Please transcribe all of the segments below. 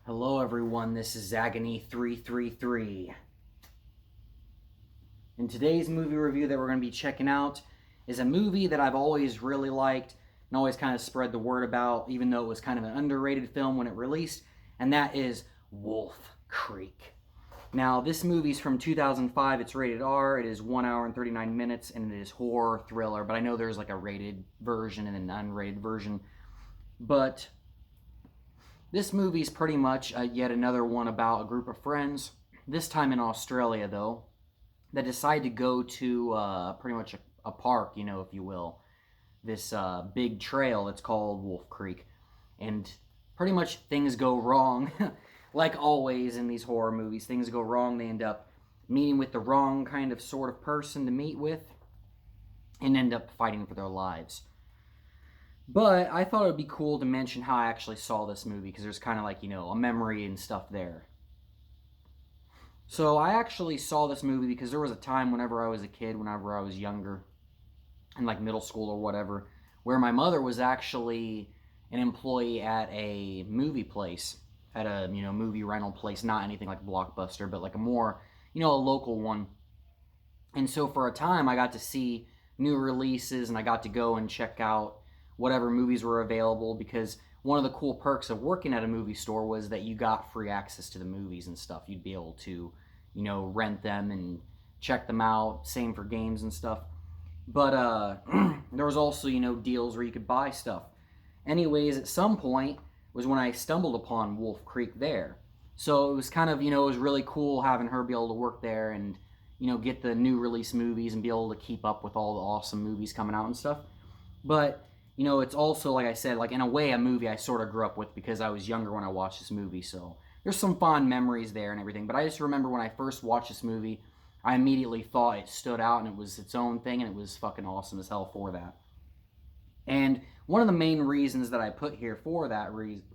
Hello everyone, this is Zagany333. And today's movie review that we're going to be checking out is a movie that I've always really liked and always kind of spread the word about, even though it was kind of an underrated film when it released, and that is Wolf Creek. Now, this movie's from 2005, it's rated R, it is 1 hour and 39 minutes, and it is horror thriller, but I know there's like a rated version and an unrated version, but this movie's pretty much yet another one about a group of friends, this time in Australia though, that decide to go to pretty much a park, if you will. This big trail that's called Wolf Creek. And pretty much things go wrong. Like always in these horror movies, things go wrong. They end up meeting with the wrong kind of sort of person to meet with and end up fighting for their lives. But I thought it would be cool to mention how I actually saw this movie because there's kind of like, a memory and stuff there. So I actually saw this movie because there was a time whenever I was a kid, whenever I was younger, in like middle school or whatever, where my mother was actually an employee at a movie place, at a, movie rental place, not anything like Blockbuster, but like a more, a local one. And so for a time I got to see new releases and I got to go and check out whatever movies were available because one of the cool perks of working at a movie store was that you got free access to the movies and stuff. You'd be able to, rent them and check them out. Same for games and stuff. But there was also, deals where you could buy stuff. Anyways, at some point was when I stumbled upon Wolf Creek there. So it was kind of, it was really cool having her be able to work there and, get the new release movies and be able to keep up with all the awesome movies coming out and stuff. But it's also, like I said, like in a way, a movie I sort of grew up with because I was younger when I watched this movie. So there's some fond memories there and everything. But I just remember when I first watched this movie, I immediately thought it stood out and it was its own thing and it was fucking awesome as hell for that. And one of the main reasons that I put here for that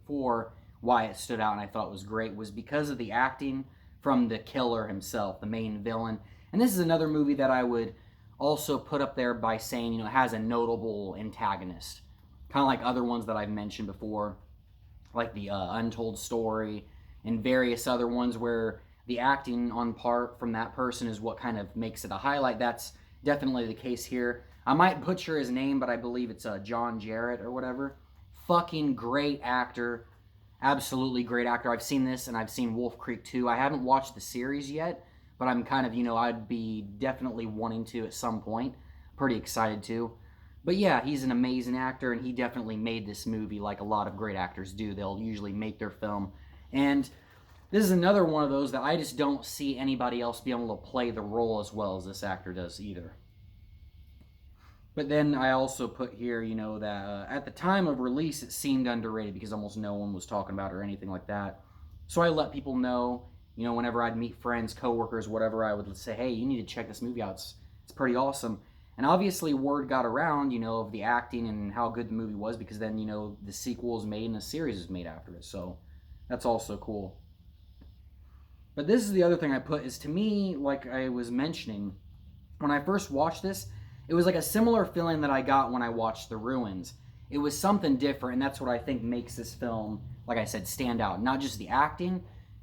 for why it stood out and I thought was great was because of the acting from the killer himself, the main villain. And this is another movie that I would also put up there by saying, it has a notable antagonist. Kind of like other ones that I've mentioned before, like the Untold Story and various other ones where the acting on part from that person is what kind of makes it a highlight. That's definitely the case here. I might butcher his name, but I believe it's John Jarratt or whatever. Fucking great actor. Absolutely great actor. I've seen this and I've seen Wolf Creek 2. I haven't watched the series yet, but I'm kind of, I'd be definitely wanting to at some point. Pretty excited to. But yeah, he's an amazing actor, and he definitely made this movie like a lot of great actors do. They'll usually make their film. And this is another one of those that I just don't see anybody else be able to play the role as well as this actor does either. But then I also put here, that at the time of release, it seemed underrated because almost no one was talking about it or anything like that. So I let people know, whenever I'd meet friends, coworkers, whatever, I would say, hey, you need to check this movie out. It's pretty awesome. And obviously word got around, of the acting and how good the movie was because then, the sequel was made and a series was made after it. So that's also cool. But this is the other thing I put is, to me, like I was mentioning, when I first watched this, it was like a similar feeling that I got when I watched The Ruins. It was something different, and that's what I think makes this film, like I said, stand out. Not just the acting,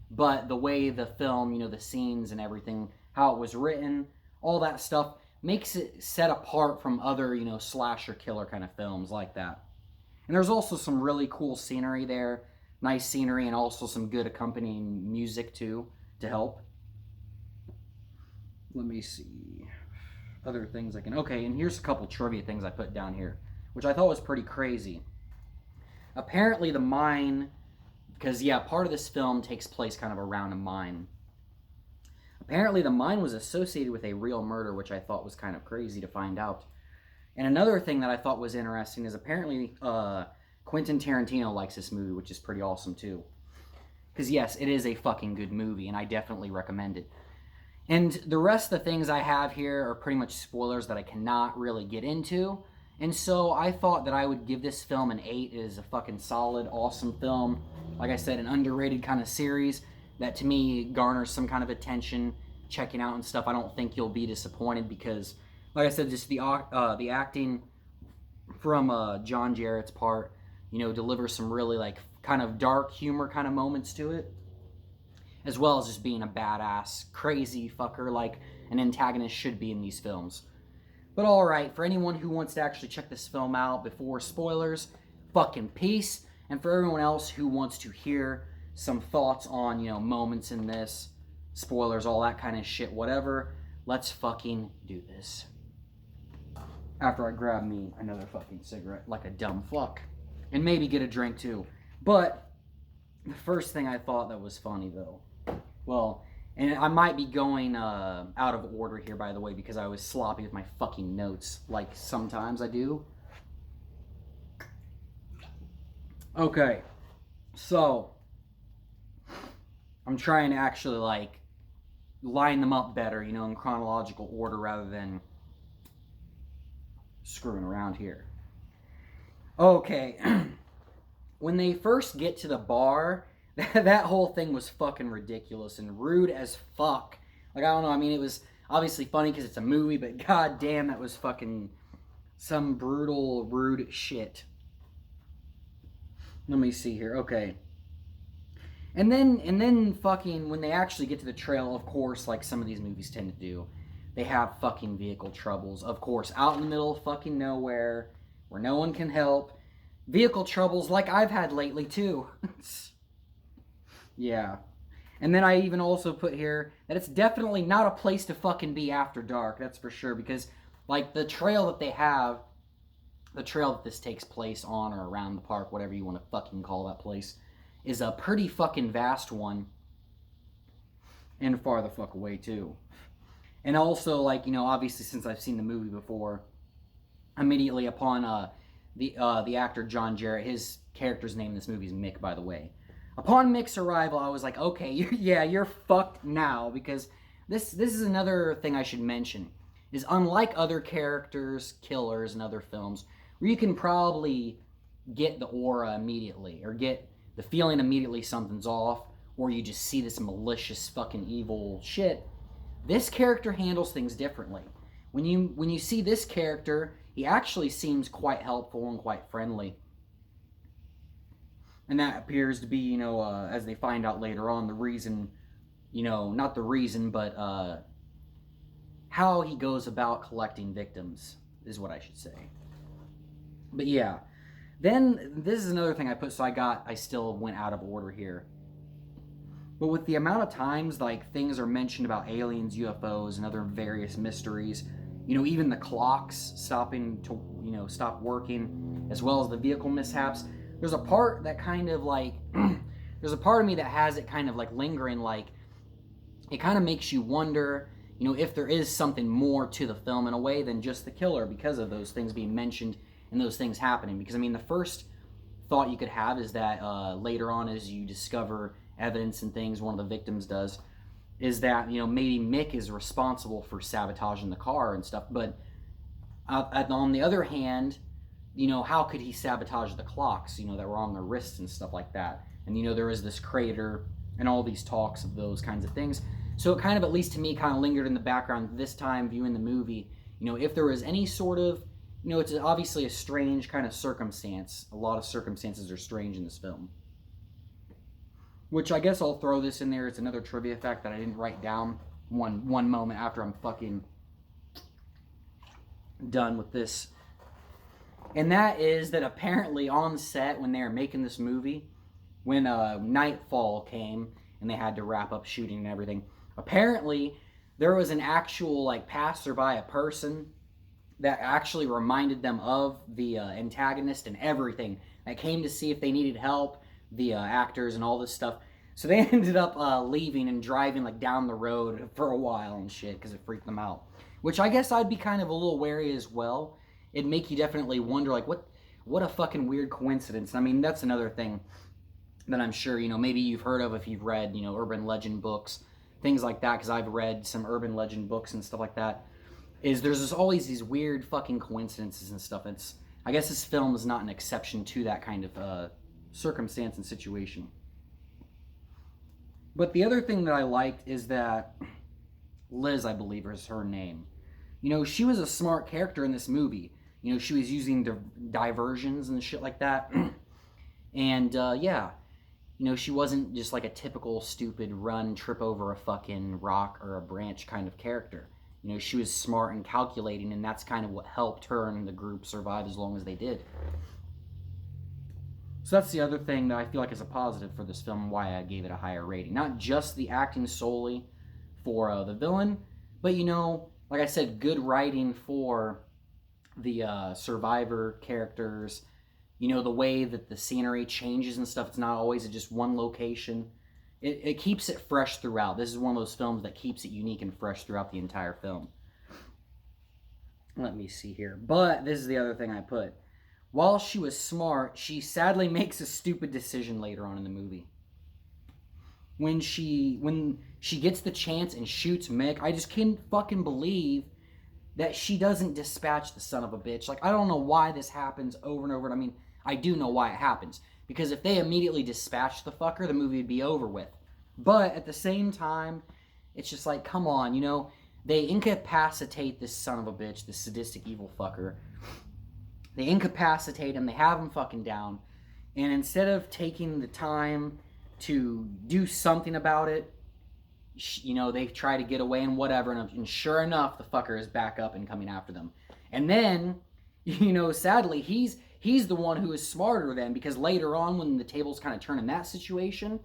but the way the film, the scenes and everything, how it was written, all that stuff makes it set apart from other, slasher killer kind of films like that. And there's also some really cool scenery there, nice scenery, and also some good accompanying music too to help. Let me see. Other things I can. Okay, and here's a couple trivia things I put down here, which I thought was pretty crazy. Apparently, the mine, because yeah, part of this film takes place kind of around a mine. Apparently, the mine was associated with a real murder, which I thought was kind of crazy to find out. And another thing that I thought was interesting is apparently Quentin Tarantino likes this movie, which is pretty awesome too. Because yes, it is a fucking good movie, and I definitely recommend it. And the rest of the things I have here are pretty much spoilers that I cannot really get into. And so I thought that I would give this film an 8. It is a fucking solid, awesome film. Like I said, an underrated kind of series that to me garners some kind of attention, checking out and stuff. I don't think you'll be disappointed because, like I said, just the acting from John Jarratt's part, delivers some really like kind of dark humor kind of moments to it, as well as just being a badass, crazy fucker like an antagonist should be in these films. But alright, for anyone who wants to actually check this film out before spoilers, fucking peace. And for everyone else who wants to hear some thoughts on, moments in this, spoilers, all that kind of shit, whatever, let's fucking do this. After I grab me another fucking cigarette like a dumb fuck. And maybe get a drink too. But the first thing I thought that was funny though, well, and I might be going out of order here, by the way, because I was sloppy with my fucking notes, like sometimes I do. Okay, so I'm trying to actually, like, line them up better, in chronological order rather than screwing around here. Okay, when they first get to the bar, that whole thing was fucking ridiculous and rude as fuck. Like, I don't know, I mean, it was obviously funny because it's a movie, but goddamn, that was fucking some brutal, rude shit. Let me see here. Okay. And then fucking when they actually get to the trail, of course, like some of these movies tend to do, they have fucking vehicle troubles. Of course, out in the middle of fucking nowhere, where no one can help. Vehicle troubles like I've had lately too. Yeah. And then I even also put here that it's definitely not a place to fucking be after dark, that's for sure, because like the trail that they have, the trail that this takes place on or around the park, whatever you want to fucking call that place, is a pretty fucking vast one. And far the fuck away, too. And also, like, obviously since I've seen the movie before, immediately upon the actor John Jarrett, his character's name in this movie is Mick, by the way. Upon Mick's arrival, I was like, okay, you're fucked now, because this is another thing I should mention, is unlike other characters, killers, and other films, where you can probably get the aura immediately, or get the feeling immediately something's off, or you just see this malicious fucking evil shit. This character handles things differently. When you see this character, he actually seems quite helpful and quite friendly. And that appears to be, as they find out later on, the reason, not the reason, but how he goes about collecting victims, is what I should say. But yeah, then this is another thing I put, so I still went out of order here. But with the amount of times, like, things are mentioned about aliens, UFOs, and other various mysteries, even the clocks stopping to, stop working, as well as the vehicle mishaps, there's a part that kind of, like, there's a part of me that has it kind of, like, lingering, like, it kind of makes you wonder, if there is something more to the film in a way than just the killer, because of those things being mentioned and those things happening. Because, I mean, the first thought you could have is that later on, as you discover evidence and things, one of the victims does, is that, maybe Mick is responsible for sabotaging the car and stuff. But on the other hand, how could he sabotage the clocks, that were on their wrists and stuff like that? And, there is this crater and all these talks of those kinds of things. So it kind of, at least to me, kind of lingered in the background this time viewing the movie. If there was any sort of, it's obviously a strange kind of circumstance. A lot of circumstances are strange in this film. Which I guess I'll throw this in there. It's another trivia fact that I didn't write down one moment after I'm fucking done with this. And that is that apparently on set when they were making this movie, when nightfall came and they had to wrap up shooting and everything, apparently there was an actual, like, passerby, a person that actually reminded them of the antagonist and everything, that came to see if they needed help, the actors and all this stuff. So they ended up leaving and driving, like, down the road for a while and shit, because it freaked them out. Which I guess I'd be kind of a little wary as well. It'd make you definitely wonder, like, what a fucking weird coincidence. I mean, that's another thing that I'm sure, maybe you've heard of if you've read, urban legend books, things like that, because I've read some urban legend books and stuff like that, is there's always these weird fucking coincidences and stuff. I guess this film is not an exception to that kind of circumstance and situation. But the other thing that I liked is that Liz, I believe, is her name. She was a smart character in this movie. She was using diversions and shit like that. And yeah, you know, she wasn't just like a typical stupid run, trip over a fucking rock or a branch kind of character. You know, she was smart and calculating, and that's kind of what helped her and the group survive as long as they did. So that's the other thing that I feel like is a positive for this film, why I gave it a higher rating. Not just the acting solely for the villain, but, you know, like I said, good writing for the survivor characters. You know, the way that the scenery changes and stuff. It's not always at just one location. It keeps it fresh throughout. This is one of those films that keeps it unique and fresh throughout the entire film. Let me see here. But this is the other thing I put. While she was smart, she sadly makes a stupid decision later on in the movie. When she gets the chance and shoots Mick, I just can't fucking believe that she doesn't dispatch the son of a bitch. Like, I don't know why this happens over and over. I mean, I do know why it happens. Because if they immediately dispatched the fucker, the movie would be over with. But at the same time, it's just like, come on, you know, they incapacitate this son of a bitch, this sadistic evil fucker. They incapacitate him, they have him fucking down. And instead of taking the time to do something about it, you know, they try to get away and whatever, and sure enough, the fucker is back up and coming after them. And then, you know, sadly, he's the one who is smarter then, because later on, when the tables kind of turn in that situation,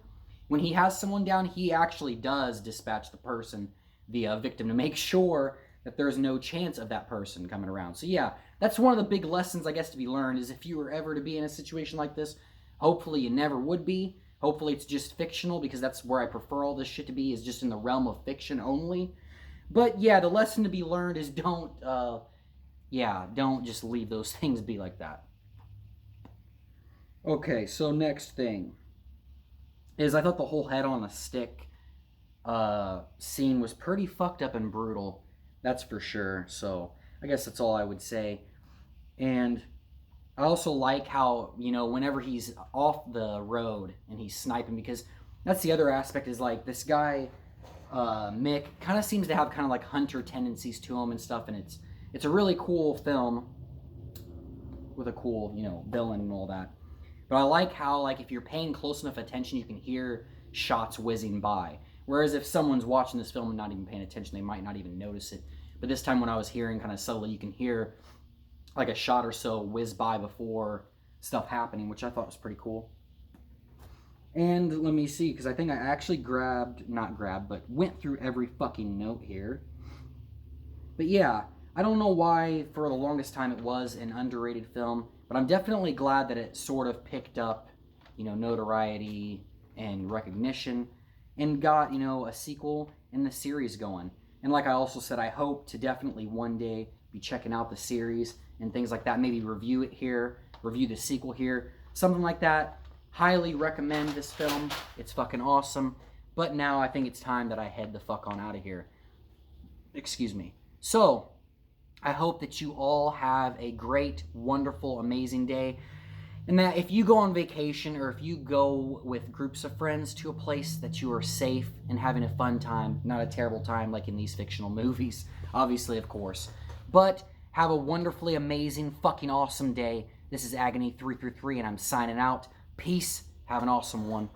when he has someone down, he actually does dispatch the person, the victim, to make sure that there's no chance of that person coming around. So yeah, that's one of the big lessons, I guess, to be learned, is if you were ever to be in a situation like this, hopefully you never would be. Hopefully it's just fictional, because that's where I prefer all this shit to be, is just in the realm of fiction only. But yeah, the lesson to be learned is don't just leave those things be like that. Okay, so next thing is I thought the whole head on a stick scene was pretty fucked up and brutal. That's for sure. So I guess that's all I would say. And I also like how, you know, whenever he's off the road and he's sniping, because that's the other aspect, is like this guy, Mick, kind of seems to have kind of like hunter tendencies to him and stuff. And it's a really cool film with a cool, you know, villain and all that. But I like how, like, if you're paying close enough attention, you can hear shots whizzing by. Whereas if someone's watching this film and not even paying attention, they might not even notice it. But this time when I was hearing kind of subtly, you can hear like a shot or so whiz by before stuff happening, which I thought was pretty cool. And let me see, because I think I actually went through every fucking note here. But yeah, I don't know why for the longest time it was an underrated film, but I'm definitely glad that it sort of picked up, you know, notoriety and recognition, and got, you know, a sequel and the series going. And like I also said, I hope to definitely one day be checking out the series and things like that. Maybe review it here, review the sequel here, something like that. Highly recommend this film. It's fucking awesome. But now I think it's time that I head the fuck on out of here. Excuse me. So, I hope that you all have a great, wonderful, amazing day. And that if you go on vacation, or if you go with groups of friends to a place, that you are safe and having a fun time, not a terrible time like in these fictional movies, obviously, of course. But have a wonderfully amazing, fucking awesome day. This is Agony333, and I'm signing out. Peace. Have an awesome one.